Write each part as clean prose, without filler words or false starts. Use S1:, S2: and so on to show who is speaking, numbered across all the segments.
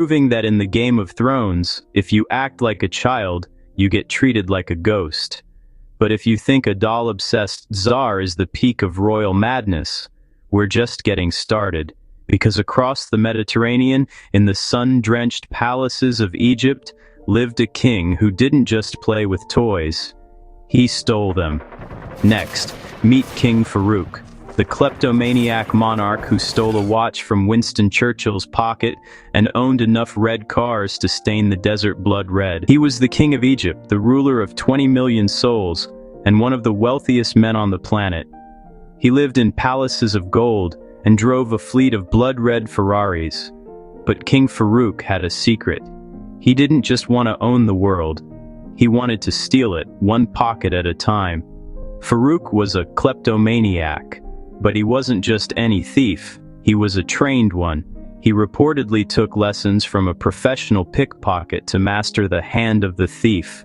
S1: proving that in the Game of Thrones, if you act like a child, you get treated like a ghost. But if you think a doll-obsessed czar is the peak of royal madness, we're just getting started. Because across the Mediterranean, in the sun-drenched palaces of Egypt, lived a king who didn't just play with toys. He stole them. Next, meet King Farouk, the kleptomaniac monarch who stole a watch from Winston Churchill's pocket and owned enough red cars to stain the desert blood red. He was the king of Egypt, the ruler of 20 million souls, and one of the wealthiest men on the planet. He lived in palaces of gold and drove a fleet of blood-red Ferraris. But King Farouk had a secret. He didn't just want to own the world. He wanted to steal it, one pocket at a time. Farouk was a kleptomaniac, but he wasn't just any thief. He was a trained one. He reportedly took lessons from a professional pickpocket to master the hand of the thief.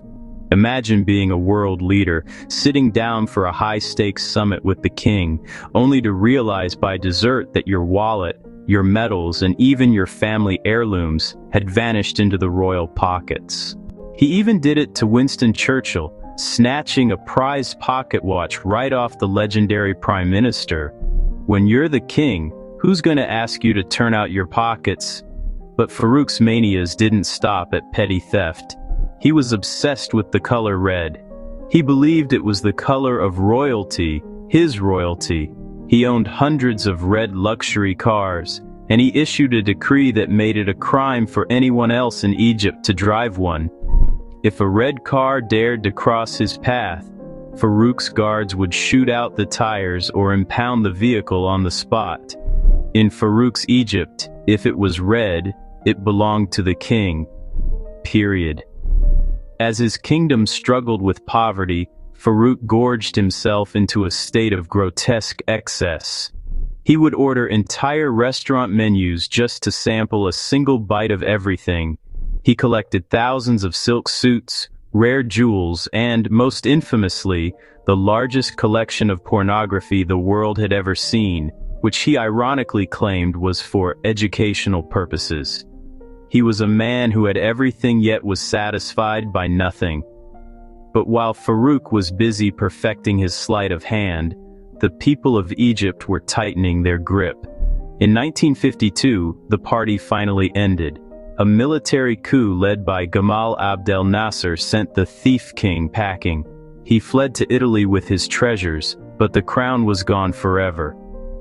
S1: Imagine being a world leader, sitting down for a high-stakes summit with the king, only to realize by dessert that your wallet, your medals, and even your family heirlooms had vanished into the royal pockets. He even did it to Winston Churchill, snatching a prized pocket watch right off the legendary prime minister. When you're the king, who's going to ask you to turn out your pockets? But Farouk's manias didn't stop at petty theft. He was obsessed with the color red. He believed it was the color of royalty, his royalty. He owned hundreds of red luxury cars, and he issued a decree that made it a crime for anyone else in Egypt to drive one. If a red car dared to cross his path, Farouk's guards would shoot out the tires or impound the vehicle on the spot. In Farouk's Egypt, if it was red, it belonged to the king. Period. As his kingdom struggled with poverty, Farouk gorged himself into a state of grotesque excess. He would order entire restaurant menus just to sample a single bite of everything. He collected thousands of silk suits, rare jewels, and, most infamously, the largest collection of pornography the world had ever seen, which he ironically claimed was for educational purposes. He was a man who had everything yet was satisfied by nothing. But while Farouk was busy perfecting his sleight of hand, the people of Egypt were tightening their grip. In 1952, the party finally ended. A military coup led by Gamal Abdel Nasser sent the thief king packing. He fled to Italy with his treasures, but the crown was gone forever.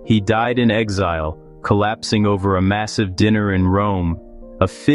S1: He died in exile, collapsing over a massive dinner in Rome, a